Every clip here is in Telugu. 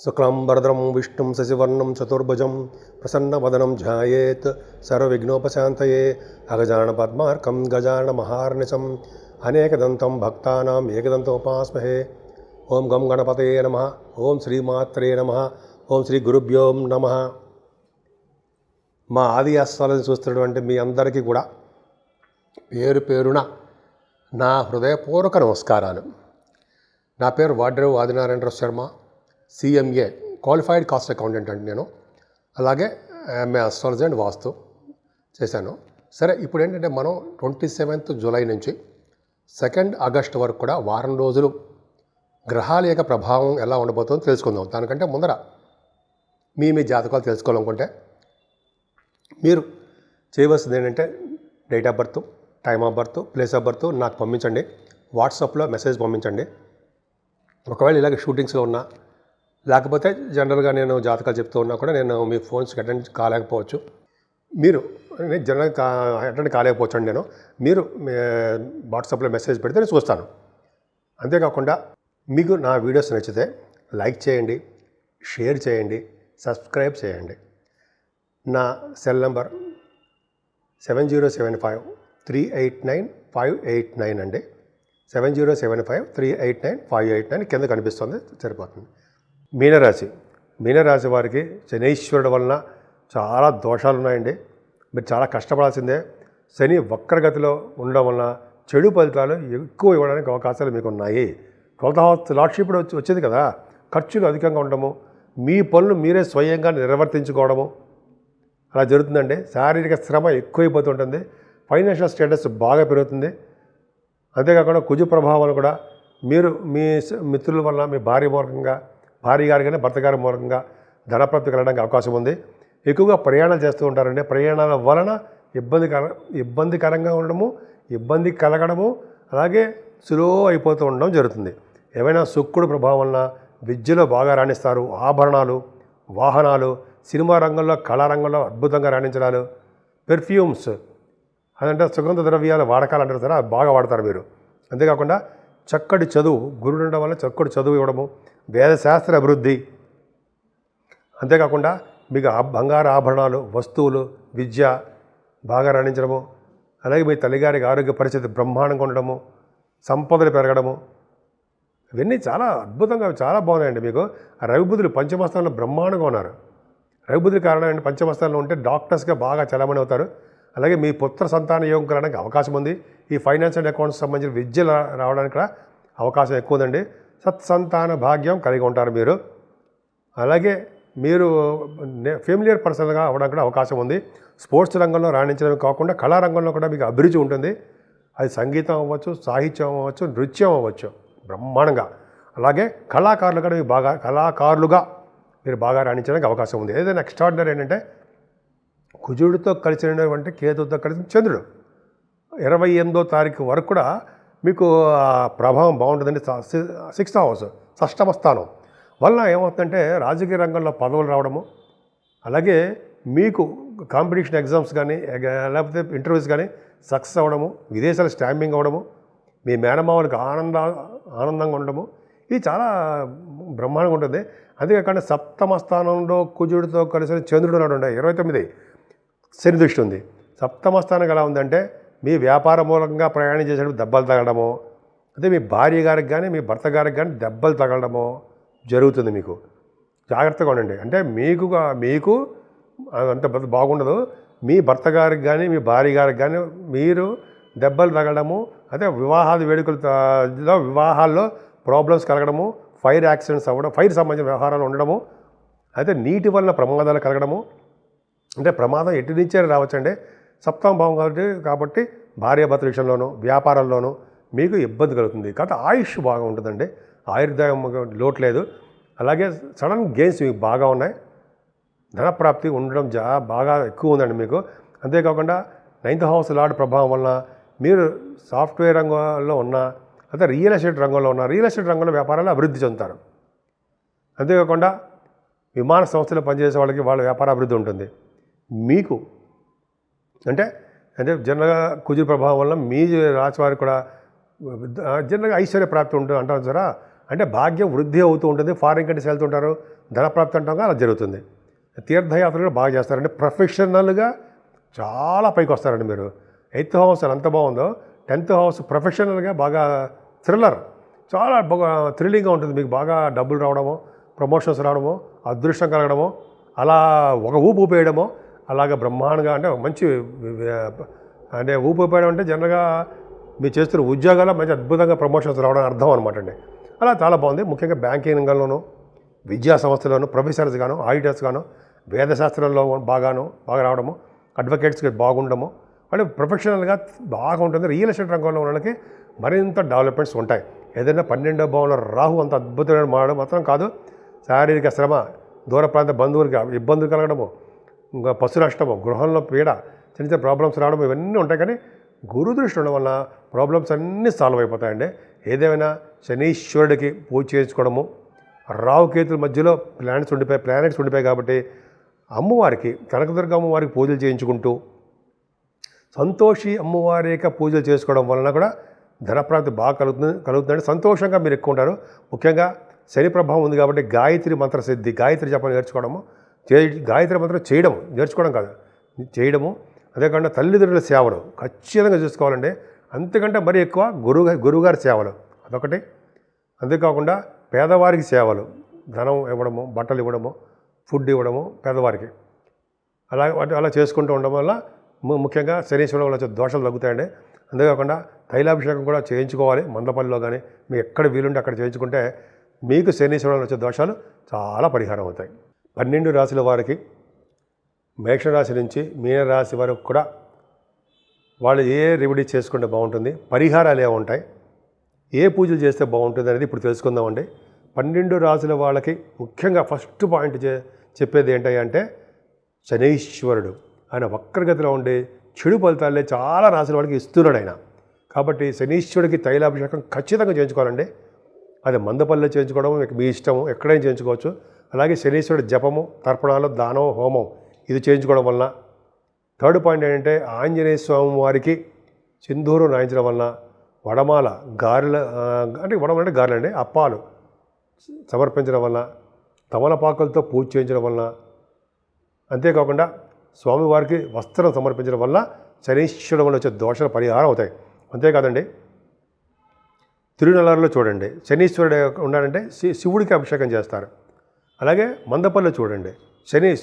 శుక్లాంబరధరం విష్ణుం శశివర్ణం చతుర్భుజం ప్రసన్నవదనం ధ్యాయేత్ సర్వవిఘ్నోపశాంతయే అగజానన పద్మార్కం గజానన మహార్నిశం అనేకదంతం భక్తానాం ఏకదంతోపాస్మహే. ఓం గం గణపతయే నమః. ఓం శ్రీమాత్రే నమః. ఓం శ్రీ గురుభ్యో నమః. మా ఆది ఆస్వాలను చూస్తున్నటువంటి మీ అందరికీ కూడా పేరు పేరున నా హృదయపూర్వక నమస్కారాలు. నా పేరు Vadrevu Adinarayana Rao Sharma, CMA qualified cost accountant అండి నేను. అలాగే ఎంఏ అస్ట్రాలజీ అండ్ వాస్తు చేశాను. సరే, ఇప్పుడు ఏంటంటే మనం 27th జూలై నుంచి 2nd ఆగస్ట్ వరకు కూడా వారం రోజులు గ్రహాల యొక్క ప్రభావం ఎలా ఉండబోతుందో తెలుసుకుందాం. దానికంటే ముందర మీ జాతకాలు తెలుసుకోవాలనుకుంటే మీరు చేయవలసింది ఏంటంటే date of birth, time of birth, place of birth నాకు పంపించండి. వాట్సాప్లో మెసేజ్ పంపించండి. ఒకవేళ ఇలాగ షూటింగ్స్లో ఉన్నా, లేకపోతే జనరల్గా నేను జాతకాలు చెప్తూ ఉన్నా కూడా నేను మీ ఫోన్స్కి అటెండ్ కాలేకపోవచ్చు. మీరు జనరల్గా అటెండ్ కాలేకపోవచ్చు అండి. మీరు వాట్సాప్లో మెసేజ్ పెడితే నేను చూస్తాను. అంతేకాకుండా మీకు నా వీడియోస్ నచ్చితే లైక్ చేయండి, షేర్ చేయండి, సబ్స్క్రైబ్ చేయండి. నా సెల్ నెంబర్ 7075389589 అండి. 7075389589 కింద కనిపిస్తుంది, సరిపోతుంది. మీనరాశి వారికి శనీశ్వరుడు వలన చాలా దోషాలు ఉన్నాయండి. మీరు చాలా కష్టపడాల్సిందే. శని వక్రగతిలో ఉండడం వలన చెడు ఫలితాలు ఎక్కువ ఇవ్వడానికి అవకాశాలు మీకు ఉన్నాయి. 12th house లార్డ్షిప్ వచ్చేది కదా, ఖర్చులు అధికంగా ఉండడము, మీ పనులు మీరే స్వయంగా నిర్వర్తించుకోవడము అలా జరుగుతుందండి. శారీరక శ్రమ ఎక్కువైపోతుంటుంది. ఫైనాన్షియల్ స్టేటస్ బాగా పెరుగుతుంది. అంతేకాకుండా కుజు ప్రభావాలు కూడా మీరు మీ మిత్రుల వల్ల, మీ భార్య గారి కానీ భర్త గారి మూలకంగా ధనప్రాప్తి కలగడానికి అవకాశం ఉంది. ఎక్కువగా ప్రయాణాలు చేస్తూ ఉంటారండి. ప్రయాణాల వలన ఇబ్బందికరంగా ఉండడము, ఇబ్బంది కలగడము, అలాగే స్లో అయిపోతూ ఉండడం జరుగుతుంది. ఏమైనా శుక్రుడు ప్రభావం వలన విద్యలో బాగా రాణిస్తారు. ఆభరణాలు, వాహనాలు, సినిమా రంగంలో, కళారంగంలో అద్భుతంగా రాణించడాలు, పెర్ఫ్యూమ్స్, అదంటే సుగంధ ద్రవ్యాల వాడకాలు అంటారు కదా, బాగా వాడతారు మీరు. అంతేకాకుండా చక్కటి చదువు, గురుడు ఉండడం వల్ల చక్కటి చదువు ఇవ్వడము, వేదశాస్త్ర అభివృద్ధి, అంతేకాకుండా మీకు బంగారు ఆభరణాలు, వస్తువులు, విద్య బాగా రాణించడము, అలాగే మీ తల్లిగారికి ఆరోగ్య పరిస్థితి బ్రహ్మాండంగా ఉండడము, సంపదలు పెరగడము, ఇవన్నీ చాలా అద్భుతంగా చాలా బాగున్నాయండి. మీకు రవిబుధులు పంచమస్థానంలో బ్రహ్మాండంగా ఉన్నారు. రవిబుధుల కారణం ఏంటి, పంచమస్థానంలో ఉంటే డాక్టర్స్గా బాగా చలామణి అవుతారు. అలాగే మీ పుత్ర సంతాన యోగం కలగడానికి అవకాశం ఉంది. ఈ ఫైనాన్స్ అండ్ అకౌంట్స్ సంబంధించిన విద్యలు రావడానికి కూడా అవకాశం ఎక్కువ ఉందండి. సత్సంతాన భాగ్యం కలిగి ఉంటారు మీరు. అలాగే మీరు ఫెమిలియర్ పర్సన్గా అవ్వడానికి కూడా అవకాశం ఉంది. స్పోర్ట్స్ రంగంలో రాణించడమే కాకుండా కళారంగంలో కూడా మీకు అభిరుచి ఉంటుంది. అది సంగీతం అవ్వచ్చు, సాహిత్యం అవ్వచ్చు, నృత్యం అవ్వచ్చు, బ్రహ్మాండంగా. అలాగే కళాకారులు కూడా కళాకారులుగా మీరు బాగా రాణించడానికి అవకాశం ఉంది. ఏదైనా ఎక్స్ట్రాడినరీ ఏంటంటే కుజుడితో కలిసినటువంటి కేతువుతో కలిసిన చంద్రుడు 28వ తారీఖు వరకు కూడా మీకు ప్రభావం బాగుంటుందండి. 6th house షష్టమ స్థానం వల్ల ఏమవుతుందంటే రాజకీయ రంగంలో పదవులు రావడము, అలాగే మీకు కాంపిటీషన్ ఎగ్జామ్స్ కానీ లేకపోతే ఇంటర్వ్యూస్ కానీ సక్సెస్ అవ్వడము, విదేశాలు స్టాంపింగ్ అవ్వడము, మీ మేనమావులకు ఆనందంగా ఉండడము, ఇది చాలా బ్రహ్మాండంగా ఉంటుంది. అంతేకాకుండా 7వ స్థానంలో కుజుడితో కలిసిన చంద్రుడు నాడు 29 శని దృష్టి ఉంది. 7వ స్థానం ఎలా ఉందంటే మీ వ్యాపార మూలంగా ప్రయాణం చేసేటప్పుడు దెబ్బలు తగలడము, అదే మీ భార్య గారికి కానీ మీ భర్త గారికి కానీ దెబ్బలు తగలడము జరుగుతుంది. మీకు జాగ్రత్తగా ఉండండి. అంటే మీకు అంత బాగుండదు. మీ భర్త గారికి కానీ మీ భార్య గారికి కానీ మీరు దెబ్బలు తగలడము, అదే వివాహాల్లో ప్రాబ్లమ్స్ కలగడము, ఫైర్ యాక్సిడెంట్స్ అవ్వడం, ఫైర్ సంబంధించిన వ్యవహారాలు ఉండడము, అయితే నీటి వలన ప్రమాదాలు కలగడము, అంటే ప్రమాదం ఎటు నుంచే రావచ్చండి. 7వ భావం కాబట్టి భార్యాభర్తల విషయంలోనూ వ్యాపారాల్లోనూ మీకు ఇబ్బంది కలుగుతుంది. కాబట్టి ఆయుష్ బాగా ఉంటుందండి. ఆయుర్దాయం లోటు లేదు. అలాగే సడన్ గెయిన్స్ మీకు బాగా ఉన్నాయి. ధనప్రాప్తి ఉండడం బాగా ఎక్కువ ఉందండి మీకు. అంతేకాకుండా 9th house లార్డ్ ప్రభావం వలన మీరు సాఫ్ట్వేర్ రంగంలో ఉన్నా, అదే రియల్ ఎస్టేట్ రంగంలో ఉన్న రియల్ ఎస్టేట్ రంగంలో వ్యాపారాలు అభివృద్ధి చెందుతారు. అంతేకాకుండా విమాన సంస్థలో పనిచేసే వాళ్ళకి వాళ్ళ వ్యాపార అభివృద్ధి ఉంటుంది. మీకు అంటే జనరల్గా కుజుడు ప్రభావం వల్ల మీ రాశి వారికి కూడా జనరల్గా ఐశ్వర్య ప్రాప్తి ఉంటుంది అంటారు సరే. అంటే భాగ్యం వృద్ధి అవుతూ ఉంటుంది, ఫారిన్ కంట్రీస్ వెళ్తుంటారు, ధనప్రాప్తి అంటాం అలా జరుగుతుంది. తీర్థయాత్రలు కూడా బాగా చేస్తారంటే ప్రొఫెషనల్గా చాలా పైకి వస్తారండి మీరు. 8th హౌస్ ఎంత బాగుందో 10th హౌస్ ప్రొఫెషనల్గా బాగా థ్రిల్లర్, చాలా బాగా థ్రిల్లింగ్గా ఉంటుంది. మీకు బాగా డబ్బులు రావడమో, ప్రమోషన్స్ రావడమో, అదృష్టం కలగడమో, అలా ఒక ఊపు ఊపేయడమో, అలాగ బ్రహ్మాండంగా అంటే మంచి అంటే ఊపు ఊపేయడం అంటే జనరల్గా మీరు చేస్తున్న ఉద్యోగాల్లో మంచి అద్భుతంగా ప్రమోషన్స్ రావడం అర్థం అనమాట అండి. అలా చాలా బాగుంది. ముఖ్యంగా బ్యాంకింగ్ రంగంలోనూ, విద్యా సంస్థల్లోనూ ప్రొఫెసర్స్ గాను, ఆడిటర్స్ గాను, వేదశాస్త్రంలో బాగా రావడము, అడ్వకేట్స్కి బాగుండడము, అంటే ప్రొఫెషనల్గా బాగా ఉంటుంది. రియల్ ఎస్టేట్ రంగంలో ఉన్న వాళ్ళకి మరింత డెవలప్మెంట్స్ ఉంటాయి. ఏదైనా 12వ భావంలో రాహు అంత అద్భుతమైన మారడం మాత్రం కాదు, శారీరక శ్రమ, దూర ప్రాంత బంధువులకి ఇబ్బందులు కలగడము, ఇంకా పశు నష్టము, గృహంలో పీడ, చిన్న చిన్న ప్రాబ్లమ్స్ రావడం ఇవన్నీ ఉంటాయి. కానీ గురు దృష్టి ఉండడం వల్ల ప్రాబ్లమ్స్ అన్నీ సాల్వ్ అయిపోతాయండి. ఏదేమైనా శనీశ్వరుడికి పూజ చేసుకోవడము, రావుకేతుల మధ్యలో ప్లానెట్స్ ఉండిపోయాయి కాబట్టి అమ్మవారికి, కనకదుర్గ అమ్మవారికి పూజలు చేయించుకుంటూ సంతోషి అమ్మవారి యొక్క పూజలు చేసుకోవడం వలన కూడా ధనప్రాప్తి బాగా కలుగుతుందండి. సంతోషంగా మీరు ఎక్కువ ఉంటారు. ముఖ్యంగా శని ప్రభావం ఉంది కాబట్టి గాయత్రి మంత్ర సిద్ధి, గాయత్రి జపం నేర్చుకోవడము, గాయత్రి మంత్రం నేర్చుకోవడం కాదు చేయడము, అదే కాకుండా తల్లిదండ్రుల సేవలు ఖచ్చితంగా చూసుకోవాలండి. అంతకంటే మరీ ఎక్కువ గురువుగారి సేవలు అదొకటి. అంతేకాకుండా పేదవారికి సేవలు, ధనం ఇవ్వడము, బట్టలు ఇవ్వడము, ఫుడ్ ఇవ్వడము పేదవారికి, అలా చేసుకుంటూ ఉండడం వల్ల ముఖ్యంగా శనీశ్వరం వల్ల వచ్చే దోషాలు తగ్గుతాయండి. అంతేకాకుండా తైలాభిషేకం కూడా చేయించుకోవాలి. మందపల్లిలో కానీ మీకు ఎక్కడ వీలుంటే అక్కడ చేయించుకుంటే మీకు శనీశ్వరం వచ్చే దోషాలు చాలా పరిహారం అవుతాయి. 12 రాశుల వారికి మేషరాశి నుంచి మీనరాశి వరకు కూడా వాళ్ళు ఏ రెమెడీ చేసుకుంటే బాగుంటుంది, పరిహారాలు ఏముంటాయి, ఏ పూజలు చేస్తే బాగుంటుంది అనేది ఇప్పుడు తెలుసుకుందామండి. 12 రాశుల వాళ్ళకి ముఖ్యంగా ఫస్ట్ పాయింట్ చెప్పేది ఏంటంటే శనీశ్వరుడు ఆయన వక్రగతిలో ఉండి చెడు ఫలితాలే చాలా రాశుల వాళ్ళకి ఇస్తున్నాడు ఆయన. కాబట్టి శనీశ్వరుడికి తైలాభిషేకం ఖచ్చితంగా చేయించుకోవాలండి. అది మందపల్లిలో చేయించుకోవడం మీకు మీ ఇష్టము, ఎక్కడైనా చేయించుకోవచ్చు. అలాగే శనీశ్వరుడు జపము, తర్పణాలు, దానం, హోమం ఇది చేయించుకోవడం వలన. థర్డ్ పాయింట్ ఏంటంటే ఆంజనేయ స్వామి వారికి సింధూరం రాయించడం వలన, వడమాల గారెలు అంటే గారెలండి, అప్పాలు సమర్పించడం వలన, తమలపాకులతో పూజ చేయించడం వలన, అంతేకాకుండా స్వామివారికి వస్త్రం సమర్పించడం వల్ల శనీశ్వరుడు వల్ల వచ్చే దోషాల పరిహారం అవుతాయి. అంతేకాదండి, తిరునల్లారులో చూడండి శనీశ్వరుడు ఉన్నాడంటే శివుడికి అభిషేకం చేస్తారు. అలాగే మందపల్లిలో చూడండి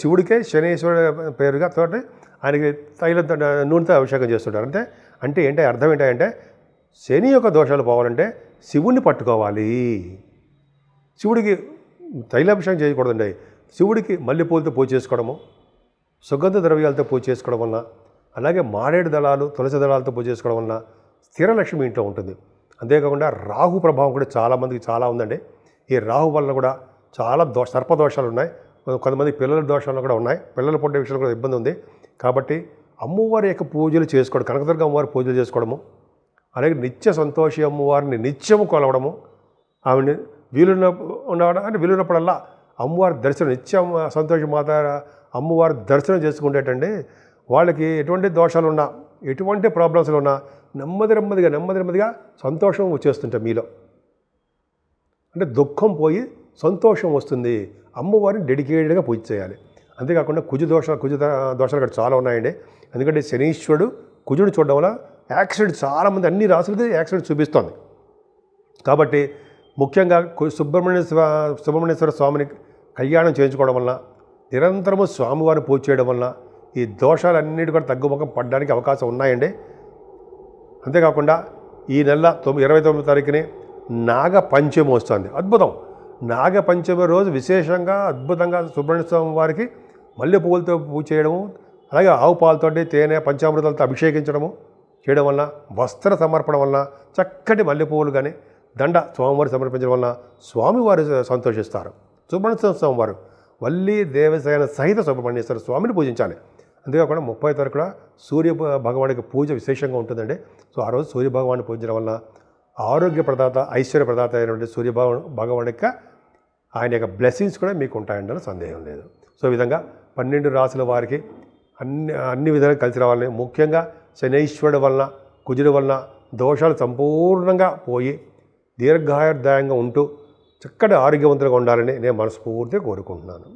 శివుడికే శనీశ్వరుడు పేరుగా తోటి ఆయనకి నూనెతో అభిషేకం చేస్తుంటారు. అంటే ఏంటి అర్థం ఏంటంటే శని యొక్క దోషాలు పోవాలంటే శివుణ్ణి పట్టుకోవాలి. శివుడికి తైలాభిషేకం చేయకూడదండి. శివుడికి మల్లెపూలతో పూజ చేసుకోవడము, సుగంధ ద్రవ్యాలతో పూజ చేసుకోవడం వలన, అలాగే మారేడు దళాలు, తులసి దళాలతో పూజ చేసుకోవడం వలన స్థిరలక్ష్మి ఇంట్లో ఉంటుంది. అంతేకాకుండా రాహు ప్రభావం కూడా చాలామందికి చాలా ఉందండి. ఈ రాహు వలన కూడా చాలా సర్పదోషాలు ఉన్నాయి. కొంతమంది పిల్లల దోషాలు కూడా ఉన్నాయి. పిల్లల పుట్టే విషయంలో కూడా ఇబ్బంది ఉంది. కాబట్టి అమ్మవారి యొక్క పూజలు చేసుకోవడం, కనకదుర్గ అమ్మవారి పూజలు చేసుకోవడము, అలాగే నిత్య సంతోషి అమ్మవారిని నిత్యము కొలవడము, ఆమెని వీలున్నప్పుడల్లా అమ్మవారి దర్శనం, నిత్యం సంతోషి మాత అమ్మవారి దర్శనం చేసుకుంటేటండి వాళ్ళకి ఎటువంటి దోషాలు ఉన్నా, ఎటువంటి ప్రాబ్లమ్స్లు ఉన్నా నెమ్మదిగా సంతోషం వచ్చేస్తుంటాయి మీలో. అంటే దుఃఖం పోయి సంతోషం వస్తుంది. అమ్మవారిని డెడికేటెడ్గా పూజ చేయాలి. అంతేకాకుండా కుజ దోషాలు కూడా చాలా ఉన్నాయండి. ఎందుకంటే శనీశ్వరుడు కుజుడు చూడడం వల్ల యాక్సిడెంట్ చాలామంది అన్ని రాసులకి యాక్సిడెంట్ చూపిస్తోంది. కాబట్టి ముఖ్యంగా సుబ్రహ్మణ్యేశ్వర స్వామిని కళ్యాణం చేయించుకోవడం వలన, నిరంతరము స్వామివారిని పూజ చేయడం వలన ఈ దోషాలన్నిటి కూడా తగ్గుముఖం పడడానికి అవకాశం ఉన్నాయండి. అంతేకాకుండా ఈ నెల 29వ తారీఖుని నాగపంచమి వస్తుంది. అద్భుతం. నాగపంచమి రోజు విశేషంగా అద్భుతంగా సుబ్రహ్మణ్య స్వామి వారికి మల్లె పువ్వులతో పూజ చేయడము, అలాగే ఆవు పాలతోటి తేనె పంచామృతాలతో అభిషేకించడము చేయడం వలన, వస్త్ర సమర్పణ వలన, చక్కటి మల్లె పువ్వులు కానీ దండ స్వామివారికి సమర్పించడం వలన స్వామివారు సంతోషిస్తారు. సుబ్రహ్మణ్య స్వామి వారు వల్లి దేవసేన సహిత సుబ్రహ్మణ్యేశ్వర స్వామిని పూజించాలి. అంతేకాకుండా 30వ తారీఖు కూడా సూర్య భగవానికి పూజ విశేషంగా ఉంటుందండి. సో ఆ రోజు సూర్య భగవాన్ని పూజించడం వలన ఆరోగ్య ప్రదాత, ఐశ్వర్య ప్రదాత అయినటువంటి సూర్య భగవాన్ యొక్క ఆయన యొక్క బ్లెస్సింగ్స్ కూడా మీకు ఉంటాయంటే సందేహం లేదు. సో ఈ విధంగా 12 రాశుల వారికి అన్ని విధాలుగా కలిసి రావాలని, ముఖ్యంగా శనీశ్వరుడు వలన, కుజుడు వలన దోషాలు సంపూర్ణంగా పోయి దీర్ఘాయుర్దాయంగా ఉంటూ చక్కటి ఆరోగ్యవంతులుగా ఉండాలని నేను మనస్ఫూర్తిగా కోరుకుంటున్నాను.